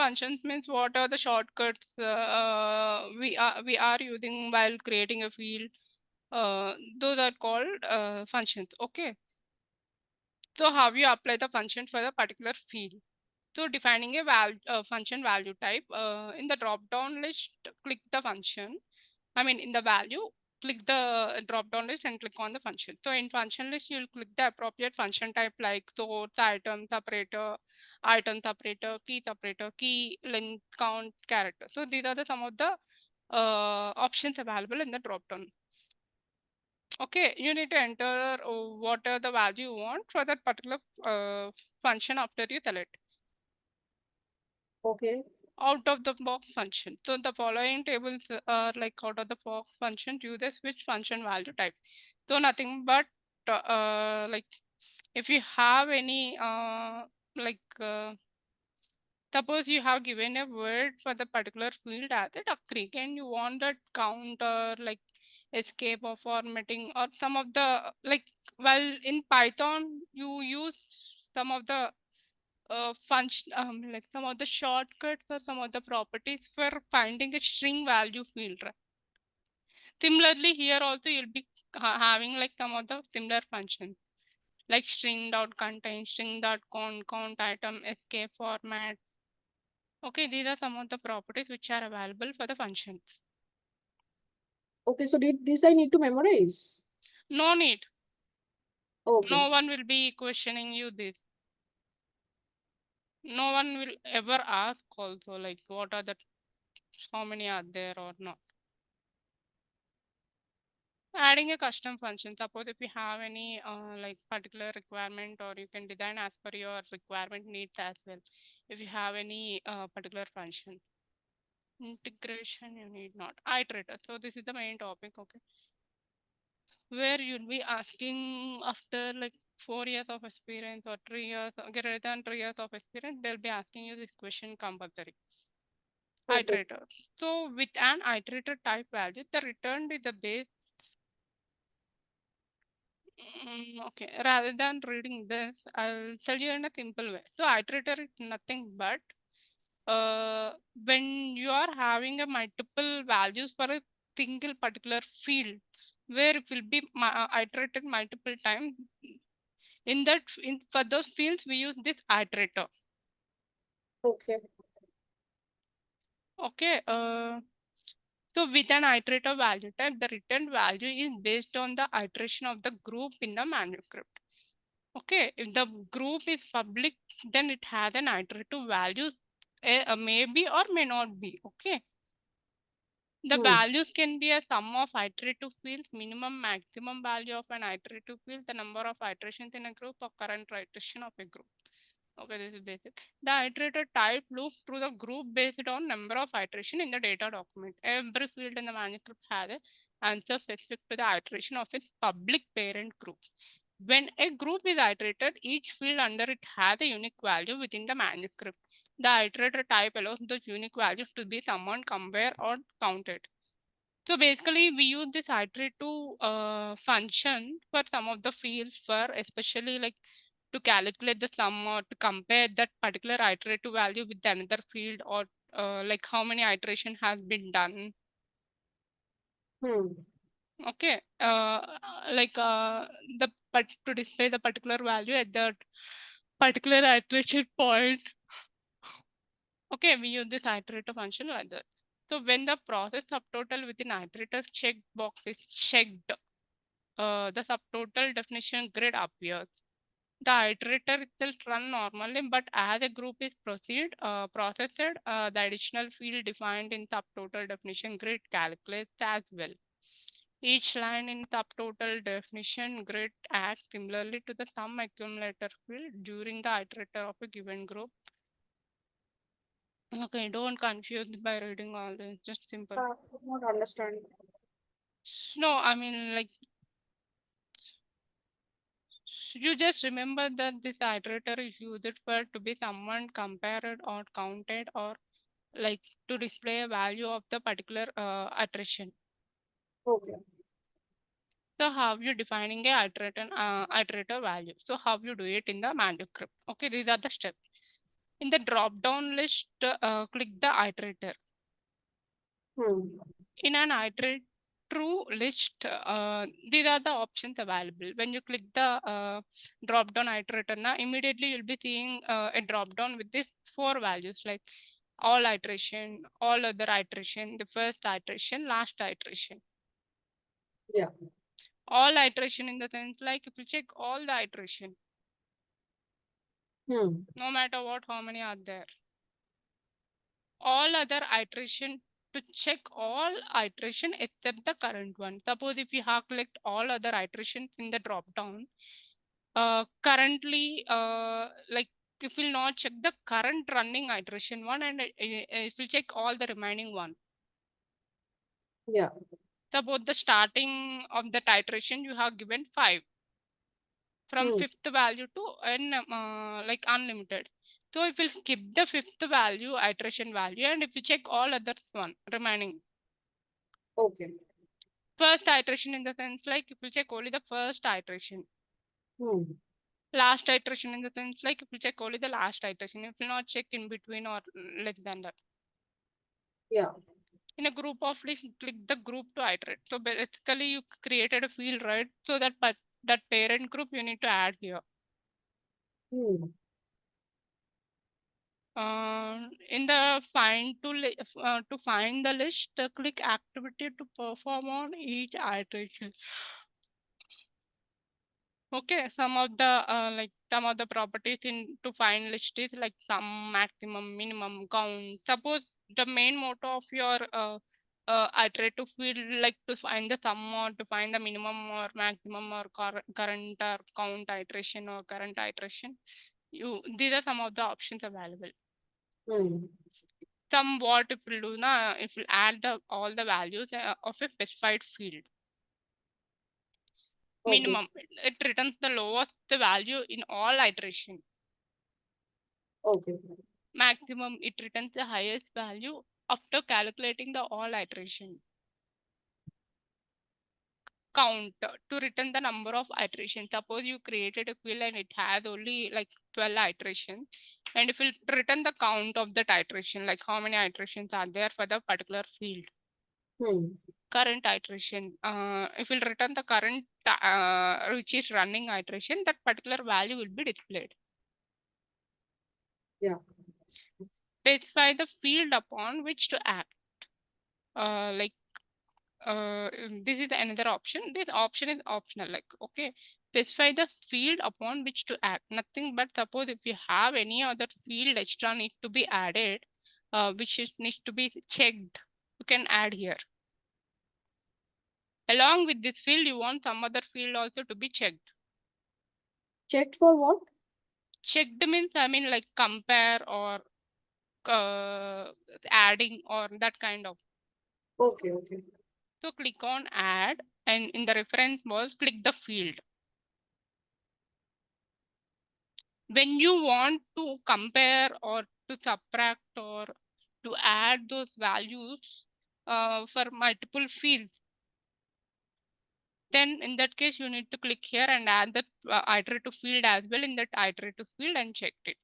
functions means what are the shortcuts we are using while creating a field. Those are called functions. Okay. So how you apply the function for the particular field? So defining a function value type, in the drop down list, click the function. I mean, in the value, click the drop down list and click on the function. So in function list, you'll click the appropriate function type like source, item separator, key, length, count, character. So these are the some of the options available in the drop down. Okay, you need to enter what are the value you want for that particular function after you select. Okay. Out of the box function. So the following tables are like out of the box function uses which function value type. So nothing but like if you have any like suppose you have given a word for the particular field as a duckry, and you want that count or like escape or formatting or some of the like, well, in Python you use some of the function like some of the shortcuts or some of the properties for finding a string value field, right? Similarly here also you'll be having like some of the similar functions like string dot contain, string dot count item, escape, format. Okay, these are some of the properties which are available for the functions. Okay, so did this I need to memorize? No need. Okay. No one will be questioning you this. No one will ever ask also like what are the, how many are there or not. Adding a custom function, suppose if you have any like particular requirement, or you can design as per your requirement needs as well. If you have any particular function integration, you need not iterator. So this is the main topic. Okay, where you'll be asking after like 4 years of experience or 3 years, greater than 3 years of experience, they'll be asking you this question compulsory. Okay. Iterator. So with an iterator type value, the returned is the base. Okay, rather than reading this, I'll tell you in a simple way. So iterator is nothing but when you are having a multiple values for a single particular field, where it will be iterated multiple times. In that, for those fields, we use this iterator. Okay. Okay. So with an iterator value type, the returned value is based on the iteration of the group in the manuscript. Okay, if the group is public, then it has an iterative values, maybe or may not be. Okay, the values can be a sum of iterative fields, minimum maximum value of an iterative field, the number of iterations in a group, or current iteration of a group. Okay, this is basic. The iterator type loops through the group based on number of iteration in the data document. Every field in the manuscript has an answer specific to the iteration of its public parent group. When a group is iterated, each field under it has a unique value within the manuscript. The iterator type allows those unique values to be summoned, compared, or counted. So basically, we use this iterative function for some of the fields, for especially like to calculate the sum or to compare that particular iterative value with another field, or like how many iteration has been done. Okay, like the but to display the particular value at that particular iteration point. Okay, we use this iterator function like that. So when the process subtotal within iterator's checkbox is checked, the subtotal definition grid appears. The iterator itself run normally, but as a group is processed, the additional field defined in subtotal definition grid calculates as well. Each line in subtotal definition grid acts similarly to the sum accumulator field during the iterator of a given group. Okay, don't confuse by reading all this, just simple. Not understand. No, I mean like you just remember that this iterator is used for to be someone compared or counted, or like to display a value of the particular iteration. Okay. So how you defining a iterator value? So how you do it in the manuscript? Okay, these are the steps. In the drop down list, click the iterator. In an iterate true list, these are the options available. When you click the drop down iterator, now immediately you'll be seeing a drop down with these 4 values like all iteration, all other iteration, the first iteration, last iteration. Yeah. All iteration in the sense like if you check all the iteration, no matter what, how many are there. All other iteration, to check all iteration except the current one. Suppose if you have clicked all other iterations in the drop down, currently like if will not check the current running iteration one, and it will check all the remaining one. Yeah. Suppose the starting of the iteration you have given 5 from 5th value to like unlimited. So if we skip the 5th value, iteration value, and if you check all others one remaining. Okay. First iteration in the sense like if you check only the first iteration. Last iteration in the sense like if you check only the last iteration, if you not check in between or less than that. Yeah. In a group of list, click the group to iterate. So basically you created a field, right? So that parent group you need to add here. In the find to find the list, click activity to perform on each iteration. Okay, some of the properties in to find list is like sum, maximum, minimum, count. Suppose the main motto of your iterative field like to find the sum or to find the minimum or maximum or current or count iteration or current iteration. These are some of the options available. Some what if we do now, if we add all the values of a specified field. Minimum, it returns the lowest value in all iteration. Okay. Maximum, it returns the highest value after calculating the all iteration. Count, to return the number of iterations. Suppose you created a field and it has only like 12 iterations, and if you return the count of that iteration, like how many iterations are there for the particular field. Current iteration, if we'll return the current which is running iteration, that particular value will be displayed. Yeah. Specify the field upon which to act. This is another option. This option is optional. Like, okay, specify the field upon which to act. Nothing but suppose if you have any other field extra need to be added, which needs to be checked, you can add here. Along with this field, you want some other field also to be checked. Checked for what? Checked means, I mean, like compare or adding or that kind of. Okay. So click on add, and in the reference was click the field. When you want to compare or to subtract or to add those values for multiple fields, then in that case you need to click here and add the iterative field as well in that iterative field and check it.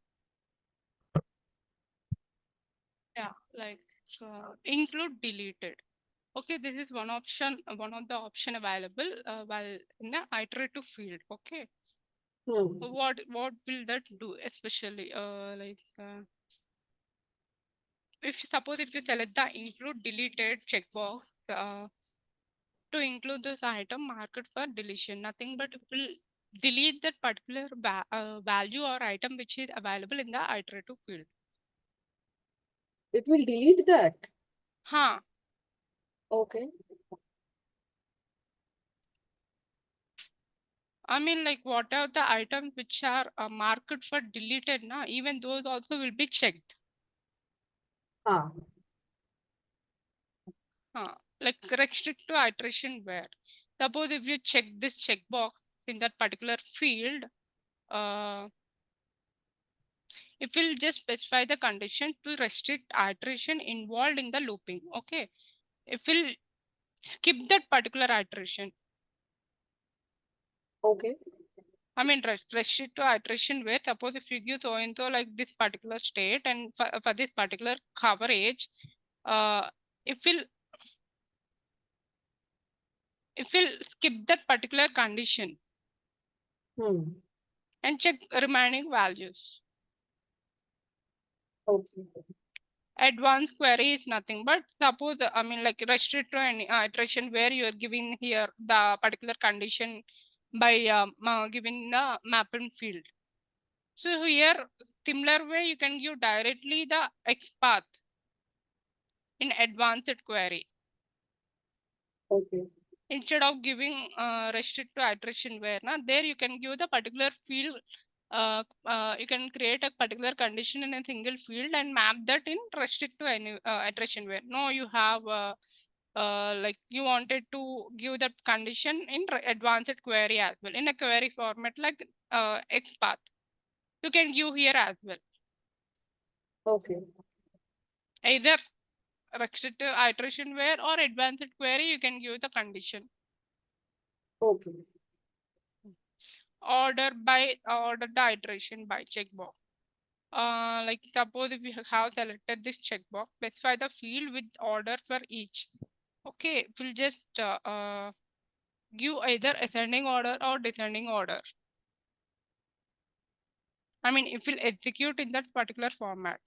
Yeah, like include deleted. Okay, this is one option, one of the option available while in the iterative field. Okay, what will that do? Especially if suppose if you select the include deleted checkbox to include this item marked for deletion, nothing but it will delete that particular value or item which is available in the iterative field. It will delete that. Huh. Okay. I mean, like what are the items which are marked for deleted now, even those also will be checked. Like restrict to iteration where. Suppose if you check this checkbox in that particular field, it will just specify the condition to restrict iteration involved in the looping. Okay. If we'll skip that particular iteration. Okay. I mean, restrict to iteration where suppose if you give so and so like this particular state and for this particular coverage, if we'll skip that particular condition and check remaining values. Okay. Advanced query is nothing but suppose I mean like restrict to any iteration where you are giving here the particular condition by giving the mapping field. So here similar way you can give directly the X path in advanced query. Okay. Instead of giving restrict to iteration where there you can give the particular field, you can create a particular condition in a single field and map that in restrict to any iteration where no you have like you wanted to give that condition in advanced query as well in a query format like XPath you can give here as well. Okay. Either restrict to iteration where or advanced query you can give the condition. Okay. Order the iteration by checkbox. Like suppose if you have selected this checkbox, specify the field with order for each. Okay, we'll just give either ascending order or descending order. I mean, if we'll execute in that particular format.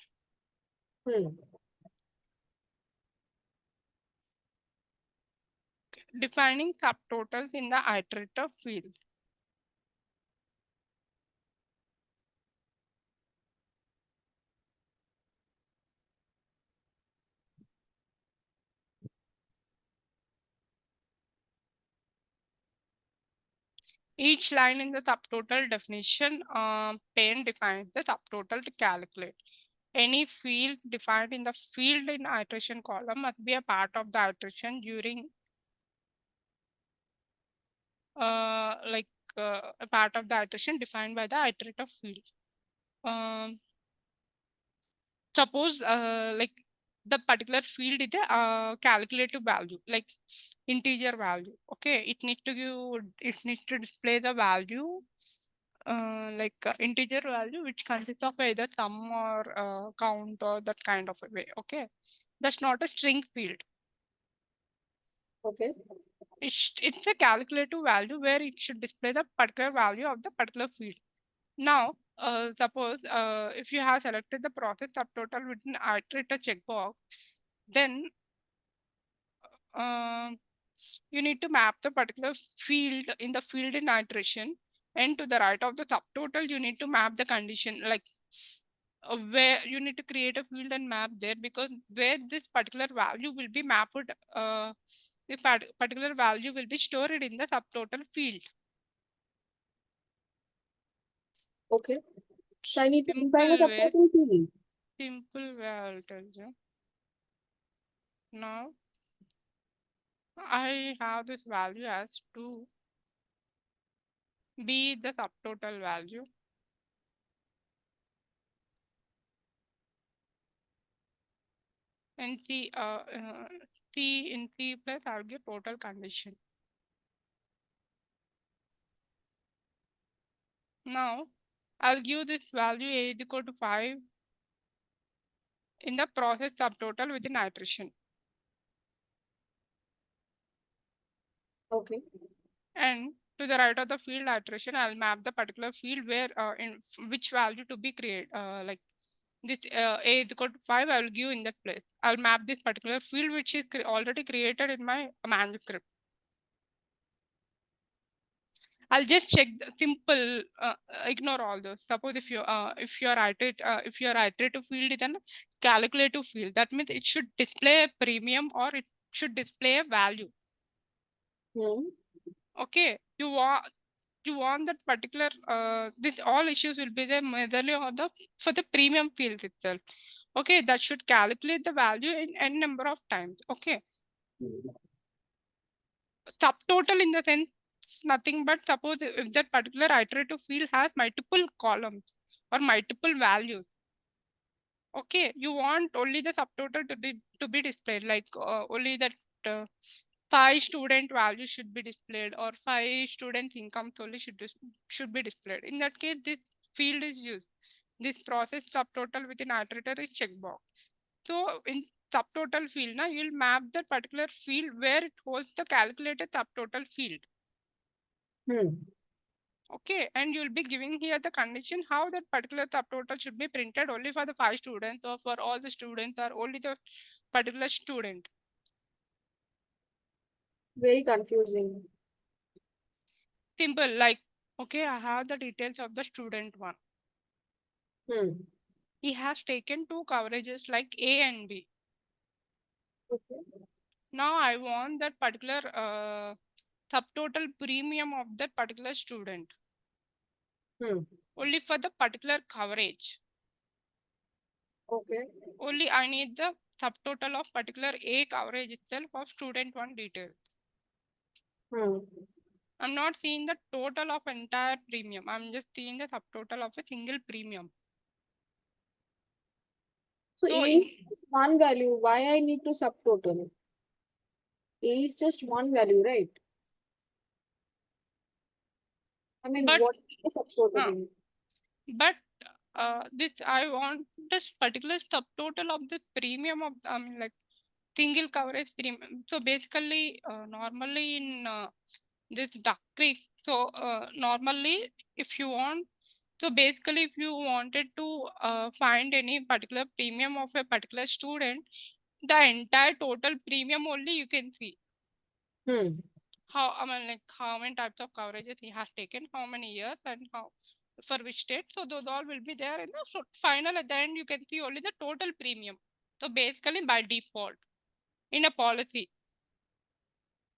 Defining subtotals in the iterator field. Each line in the subtotal definition pane defines the subtotal to calculate. Any field defined in the field in iteration column must be a part of the iteration during a part of the iteration defined by the iterator field. Suppose like the particular field is a calculative value like integer value. Okay, it needs to display the value like integer value which consists of either sum or count or that kind of a way. Okay, that's not a string field. Okay. It's a calculative value where it should display the particular value of the particular field. Now, suppose if you have selected the process subtotal with an iterator checkbox, then you need to map the particular field in the field in iteration, and to the right of the subtotal, you need to map the condition like where you need to create a field and map there because where this particular value will be mapped, the particular value will be stored in the subtotal field. Okay. So I need to Simple define a way. subtotal field. Simple way I'll tell you. Now I have this value as 2 be the subtotal value. And C in C plus I'll give total condition. Now I'll give this value A is equal to 5 in the process subtotal within iteration. Okay. And to the right of the field iteration, I'll map the particular field where in which value to be created. Like this A is equal to 5, I will give in that place. I'll map this particular field which is already created in my manuscript. I'll just check the simple, ignore all those. Suppose if your iterative field is an calculative field, that means it should display a premium or it should display a value. Okay, you want that particular this all issues will be there majorly on the for the premium field itself. Okay, that should calculate the value in n number of times. Okay, subtotal in the sense nothing but suppose if that particular iterative field has multiple columns or multiple values. Okay, you want only the subtotal to be displayed like only that 5 student values should be displayed, or 5 students income solely should be displayed. In that case, this field is used. This process subtotal within iterator is checkbox. So in subtotal field, now you'll map that particular field where it holds the calculated subtotal field. Okay, and you'll be giving here the condition how that particular subtotal should be printed only for the 5 students, or for all the students, or only the particular student. Very confusing. Simple, like, okay, I have the details of the student one. He has taken 2 coverages like A and B. Okay. Now I want that particular subtotal premium of that particular student only for the particular coverage. Okay. Only I need the subtotal of particular A coverage itself of student one detail. I'm not seeing the total of entire premium. I'm just seeing the subtotal of a single premium. So So A is one value. Why I need to subtotal? A is just one value, right? I mean, But- what is subtotal? But this I want this particular subtotal of the premium of like single coverage premium. So basically, normally in this Duck Creek, so normally if you want, so basically if you wanted to find any particular premium of a particular student, the entire total premium only you can see. How like how many types of coverages he has taken, how many years, and how for which state. So those all will be there in the final. At the end, you can see only the total premium. So basically by default in a policy.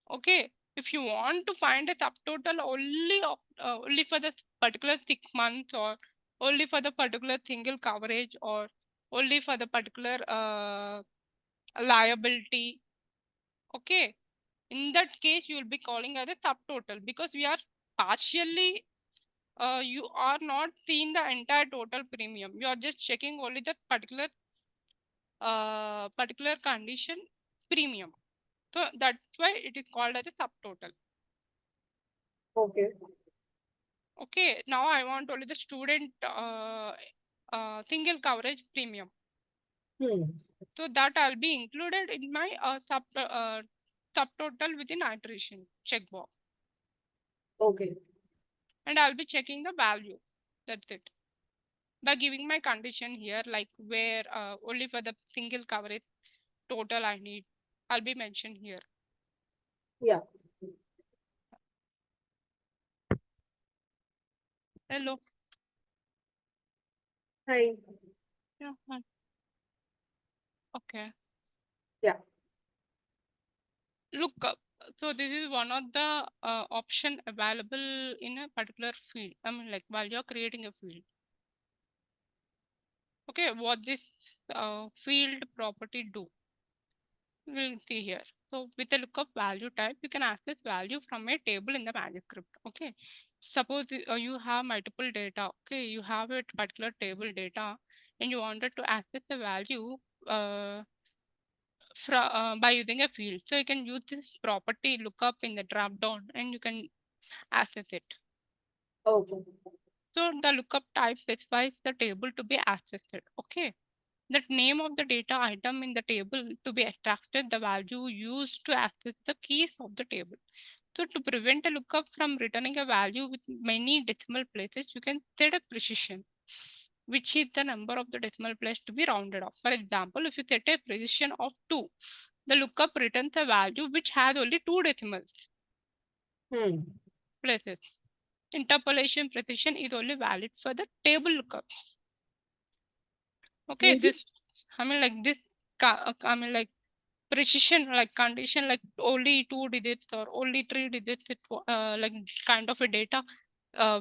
Okay, if you want to find a subtotal only for the particular 6 months, or only for the particular single coverage, or only for the particular liability, okay, in that case you will be calling as a subtotal, because we are partially you are not seeing the entire total premium. You are just checking only the particular condition premium. So that's why it is called as a subtotal. Okay. Okay, now I want only the student single coverage premium. So that I'll be included in my subtotal within iteration checkbox. Okay. And I'll be checking the value. That's it. By giving my condition here, like where only for the single coverage total I need, I'll be mentioned here. Yeah. Hello. Hi. Yeah. Hi. Okay. Yeah. Look up. So this is one of the option available in a particular field. I mean, like while you're creating a field. Okay, what this field property do? We'll see here. So with the lookup value type, you can access value from a table in the manuscript. Okay. Suppose you have multiple data. Okay, you have a particular table data, and you wanted to access the value by using a field. So you can use this property lookup in the drop down, and you can access it. Okay. So the lookup type specifies the table to be accessed. Okay. The name of the data item in the table to be extracted, the value used to access the keys of the table. So to prevent a lookup from returning a value with many decimal places, you can set a precision, which is the number of the decimal place to be rounded off. For example, if you set a precision of 2, the lookup returns a value which has only 2 decimals places. Interpolation precision is only valid for the table lookups. Okay, this, I mean, like this, I mean, like precision, like condition, like only 2 digits or only 3 digits, like kind of a data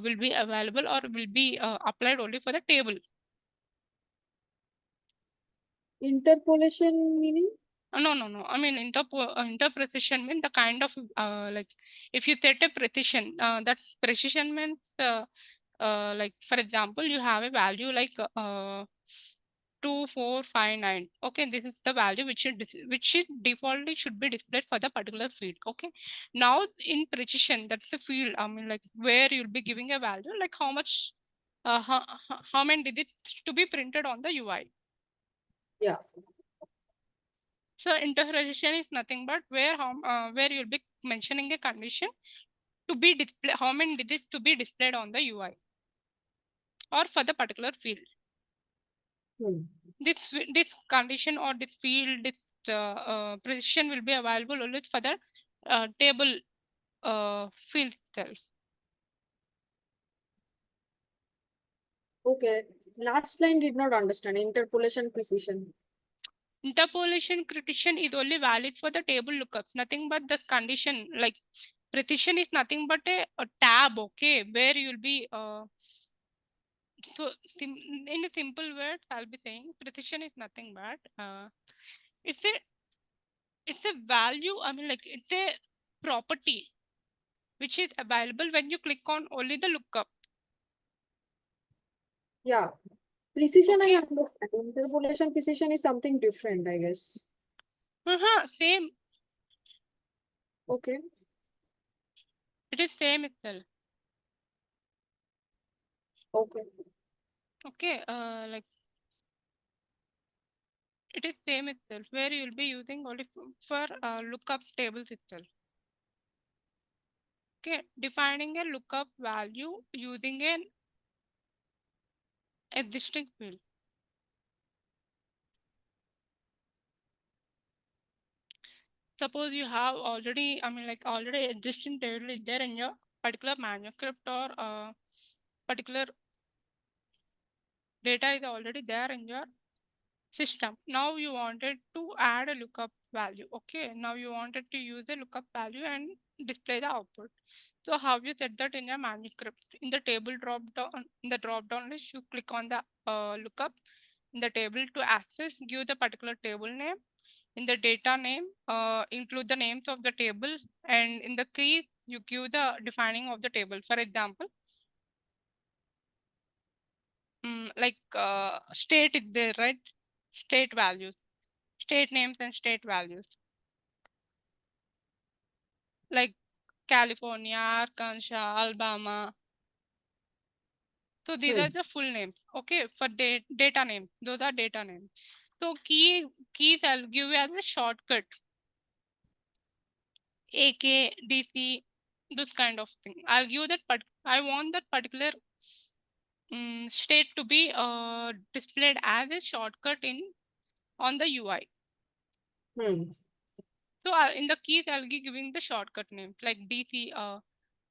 will be available or will be applied only for the table. Interpolation meaning? No. I mean, interprecision means the kind of like if you set a precision, that precision means like for example, you have a value like 2459. Okay, this is the value which defaultly should be displayed for the particular field. Okay, now in precision, that's the field, I mean, like where you'll be giving a value, like how much, how many digits to be printed on the UI. Yeah. So interpretation is nothing but where you'll be mentioning a condition to be displayed, how many digits to be displayed on the UI or for the particular field. This condition or this field, this precision will be available only for the table field itself. Okay. Last line did not understand. Interpolation precision. Interpolation precision is only valid for the table lookups, nothing but the condition. Like precision is nothing but a tab, okay, where you'll be so in a simple word, I'll be saying precision is nothing but it's a value, I mean, like it's a property which is available when you click on only the lookup. Yeah. Precision, Okay. I understand. Interpolation precision is something different, I guess. Same. Okay. It is same itself. Okay. Okay. Like it is same itself where you will be using only for lookup tables itself. Okay. Defining a lookup value using an existing field. Suppose you have already, I mean, like already existing table is there in your particular manuscript or particular data is already there in your system. Now you wanted to add a lookup value. Okay, now you wanted to use the lookup value and display the output. So how you set that in your manuscript? In the table drop down, in the drop down list, you click on the lookup in the table to access, give the particular table name. In the data name, include the names of the table, and in the key, you give the defining of the table. For example, like state is there, right? State values, state names and state values, like California, Arkansas, Alabama. So these are the full names. Okay, for data name, those are data names. So keys I'll give you as a shortcut. AK, DC, this kind of thing. I'll give that, but I want that particular state to be displayed as a shortcut on the UI. So in the keys, I'll be giving the shortcut names like DC,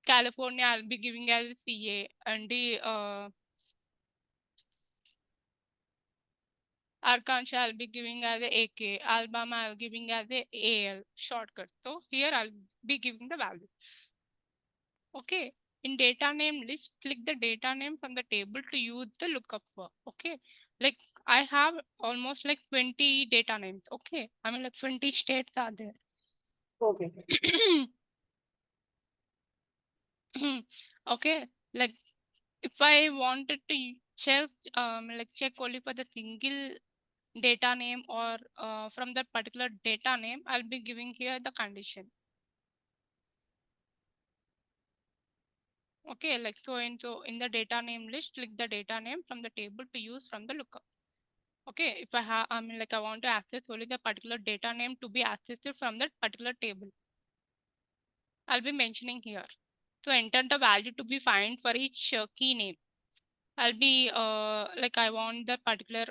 California, I'll be giving as CA, and the Arkansas, I'll be giving as a AK, Alabama, I'll giving as a AL shortcut. So here I'll be giving the value. Okay. In data name list, click the data name from the table to use the lookup for. Okay. Like I have almost like 20 data names. Okay. I mean like 20 states are there. Okay. Okay. Like if I wanted to check like check only for the single data name or from that particular data name, I'll be giving here the condition. Okay, like so in the data name list, click the data name from the table to use from the lookup. Okay, if I have, I mean, like I want to access only the particular data name to be accessed from that particular table, I'll be mentioning here. So enter the value to be found for each key name. I'll be like I want the particular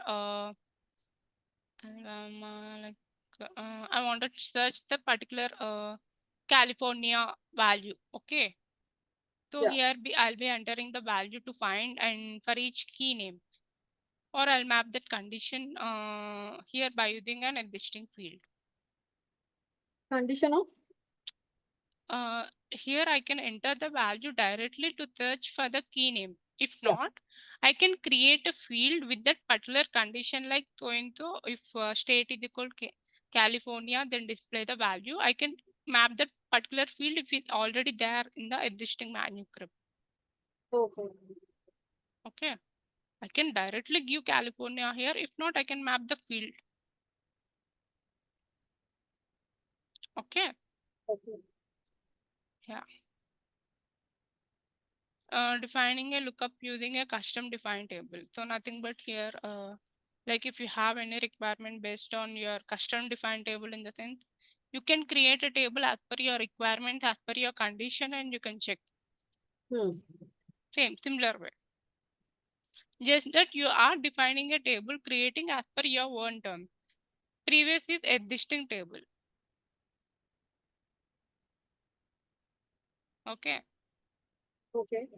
like I want to search the particular California value. Okay. So Yeah. here I'll be entering the value to find and for each key name, or I'll map that condition here by using an existing field. Condition of? Here I can enter the value directly to search for the key name. If Yeah. not, I can create a field with that particular condition like so and so. If state is equal California, then display the value. I can map that particular field if it's already there in the existing manuscript. Okay. Okay. I can directly give California here. If not, I can map the field. Okay. Okay. Yeah. Defining a lookup using a custom defined table. So nothing but here, like if you have any requirement based on your custom defined table, in the sense, you can create a table as per your requirement, as per your condition, and you can check. Similar way. Just that you are defining a table, creating as per your own terms. Previous is existing table. Okay. Okay.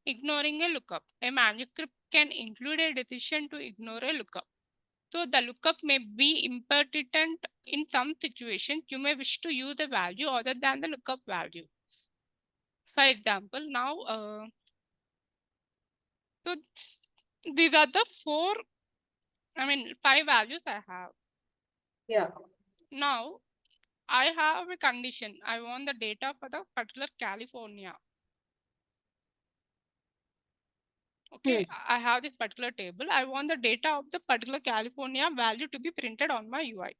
Ignoring a lookup. A manuscript can include a decision to ignore a lookup. So the lookup may be impertinent in some situations. You may wish to use a value other than the lookup value. For example, now, so these are the five values I have. Yeah. Now, I have a condition. I want the data for the particular California. Okay, I have this particular table. I want the data of the particular California value to be printed on my UI.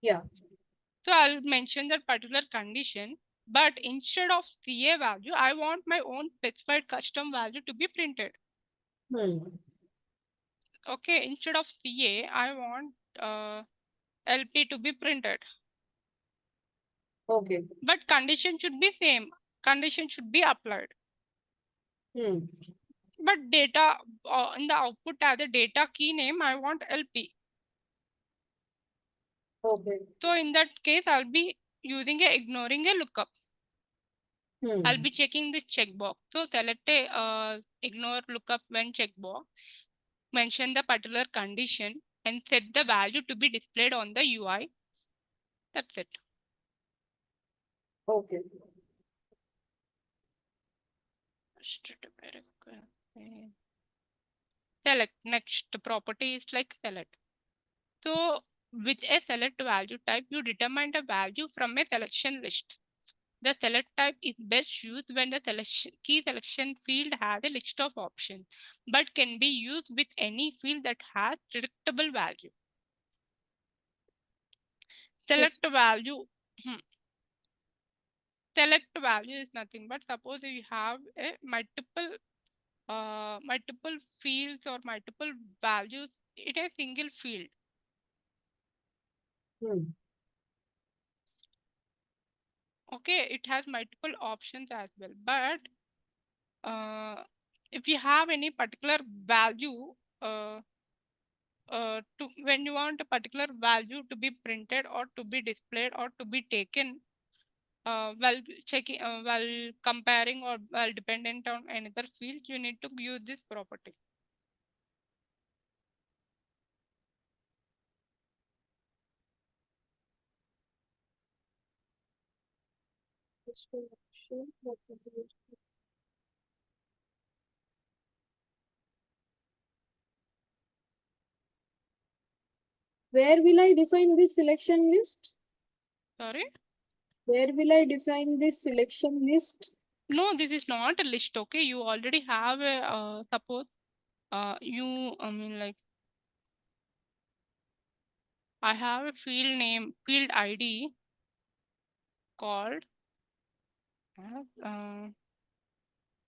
Yeah. So I'll mention that particular condition, but instead of CA value, I want my own specified custom value to be printed. Okay, instead of CA, I want LP to be printed. Okay. But condition should be same. Condition should be applied. But data in the output as a data key name, I want LP. Okay. So in that case, I'll be using ignoring a lookup. I'll be checking the checkbox. So select a ignore lookup when checkbox. Mention the particular condition and set the value to be displayed on the UI. That's it. Okay. Select. Next property is like select. So with a select value type, you determine the value from a selection list. The select type is best used when the key selection field has a list of options, but can be used with any field that has predictable value. Select value. Select value is nothing but, suppose you have a multiple fields or multiple values in a single field. Okay, it has multiple options as well, but if you have any particular value, when you want a particular value to be printed or to be displayed or to be taken, while comparing or while dependent on another field, you need to use this property. Where will I define this selection list? Sorry? Where will I define this selection list? No, this is not a list. Okay, you already have a suppose I have a field ID called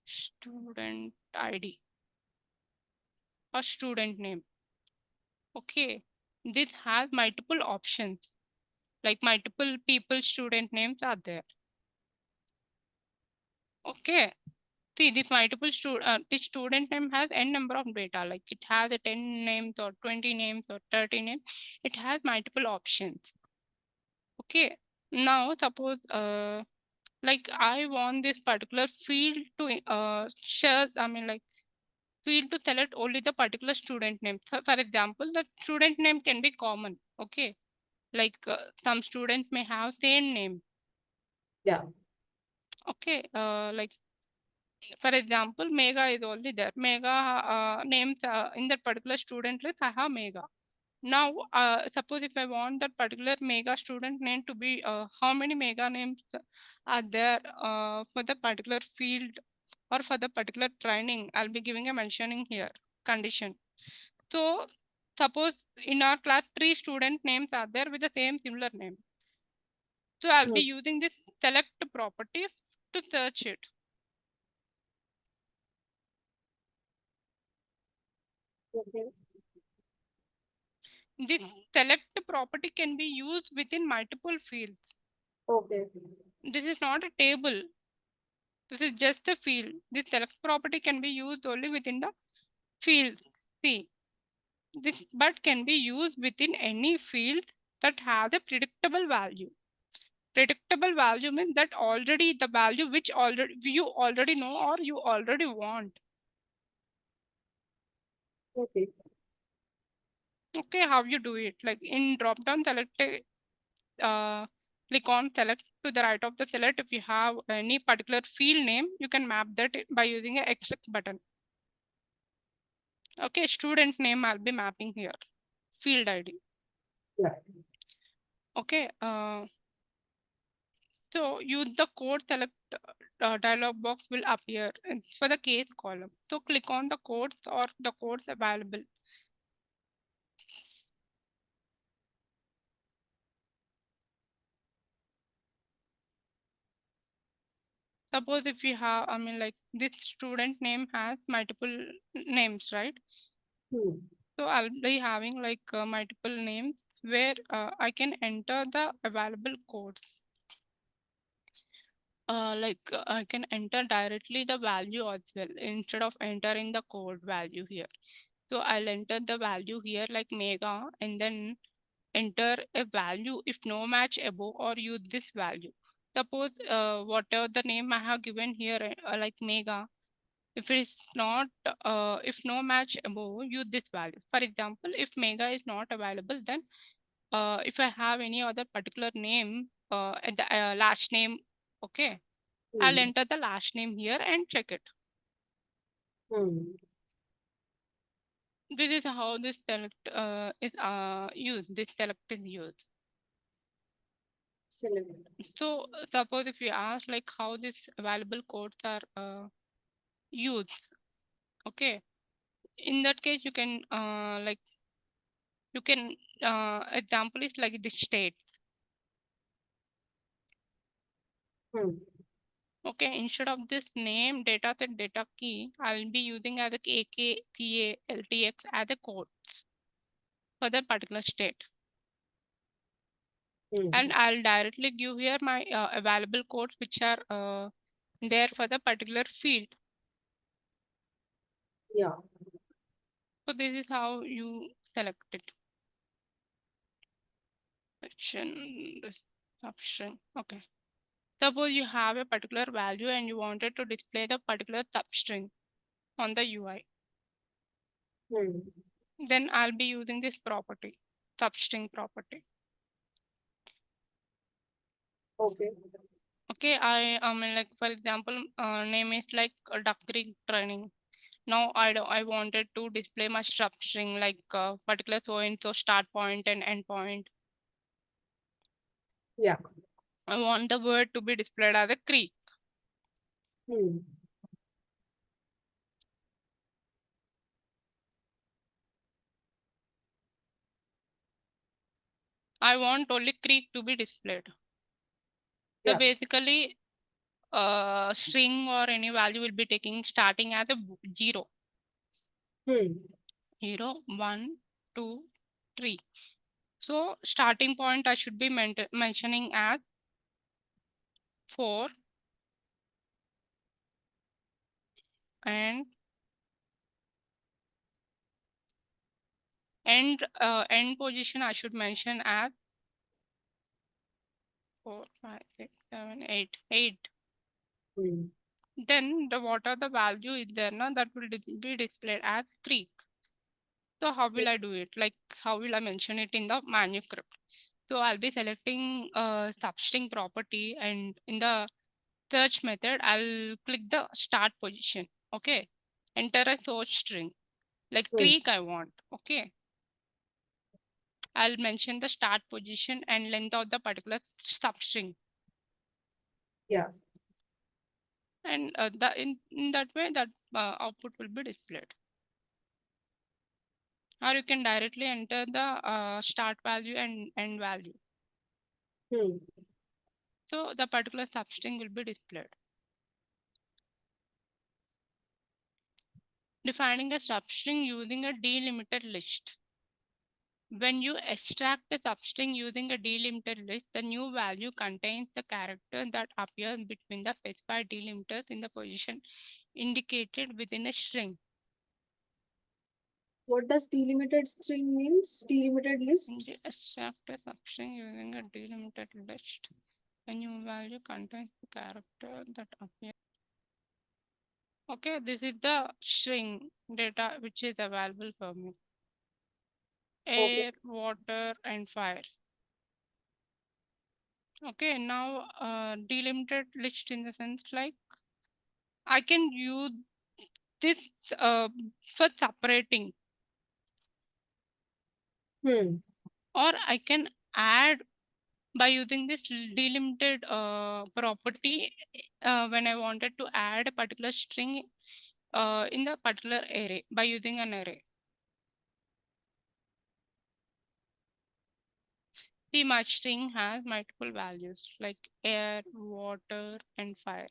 student ID or student name. Okay, this has multiple options, like multiple people student names are there. Okay, see, this this student name has n number of data, like it has a 10 names or 20 names or 30 names. It has multiple options. Okay, now suppose like I want this particular field to share, field to select only the particular student name. So for example, the student name can be common. Okay, like some students may have same name. Yeah. Okay, like for example, Mega is only there. Mega names in that particular student list, I have Mega. Now, suppose if I want that particular Mega student name to be, how many Mega names are there for the particular field or for the particular training, I'll be giving a mentioning here condition. So suppose in our class 3 student names are there with the same similar name. So I'll be using this select property to search it. Okay. This select property can be used within multiple fields. Okay. This is not a table. This is just a field. This select property can be used only within the field. See, this but can be used within any field that has a predictable value. Predictable value means that already the value which already you already know or you already want. Okay. Okay, how you do it? Like in drop down select, click on select to the right of the select. If you have any particular field name, you can map that by using a X button. Okay, student name I'll be mapping here. Field ID. Yeah. Okay. So use the code select dialog box will appear for the case column. So click on the codes or the codes available. Suppose if you have, I mean, like this student name has multiple names, right? So I'll be having like multiple names where I can enter the available codes. I can enter directly the value as well instead of entering the code value here. So I'll enter the value here like mega and then enter a value if no match above or use this value. Suppose whatever the name I have given here like mega, if it is not if no match above, use this value. For example, if mega is not available, then if I have any other particular name at the last name, okay, I'll enter the last name here and check it. This is how this select is used. This select is used. Select. So suppose if you ask like how these available codes are used, okay. In that case, you can like you can example is like the state. Okay, instead of this name data set data key, I'll be using as a AKCA LTX as a code for that particular state. And I'll directly give here my available codes which are there for the particular field. Yeah. So this is how you select it. Section, this option. Okay. Suppose you have a particular value and you wanted to display the particular substring on the UI. Then I'll be using this property, substring property. Okay. Okay, I mean like for example, name is like Duck Creek Training. Now I wanted to display my substring like particular so and so start point and end point. Yeah. I want the word to be displayed as a creek. I want only creek to be displayed. So Yeah. basically, string or any value will be taking starting as a 0. 0, 1, 2, 3. So starting point I should be mentioning as 4 and end position I should mention as 4, 5, 6, 7, 8, 8. Then what are the value is there now that will be displayed as creek. So how will I do it? Like how will I mention it in the manuscript? So I'll be selecting substring property and in the search method, I'll click the start position. Okay. Enter a source string like creek I want. Okay. I'll mention the start position and length of the particular substring. Yeah. and in that way that output will be displayed. Or you can directly enter the start value and end value. Hmm. So the particular substring will be displayed. Defining a substring using a delimited list. When you extract the substring using a delimited list, the new value contains the character that appears between the specified delimiters in the position indicated within a string. What does delimited string means? Delimited list? When you extract a substring using a delimited list, the new value contains the character that appears. Okay, this is the string data which is available for me. Okay. Air, water, and fire. Okay, now delimited list in the sense like I can use this uh, for separating, Hmm. or I can add by using this delimited property when I wanted to add a particular string in the particular array by using an array. The my string has multiple values like air, water, and fire.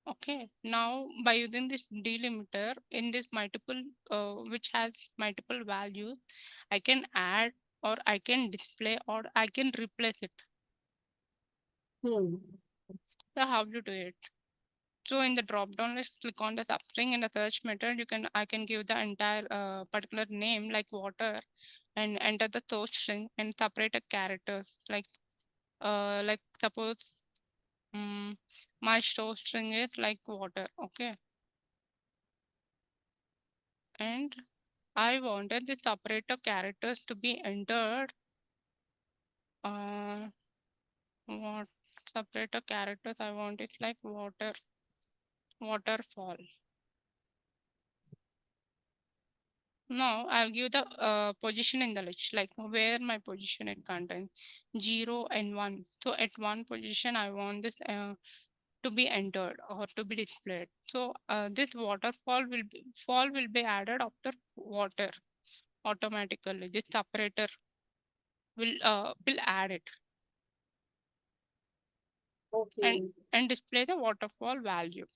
Okay, now by using this delimiter in this multiple, which has multiple values, I can add or I can display or I can replace it. Hmm. So how to do it? So in the drop down list, click on the substring in the search method. I can give the entire particular name like water and enter the source string and separate the characters like suppose my source string is like water. Okay, and I wanted the separator characters to be entered. Uh, what separator characters I want is like water, waterfall. Now I'll give the position in the list, like where my position it contains 0 and 1. So at one position, I want this to be entered or to be displayed. So this waterfall will be added after water automatically. This separator will add it and Okay. and display the waterfall value.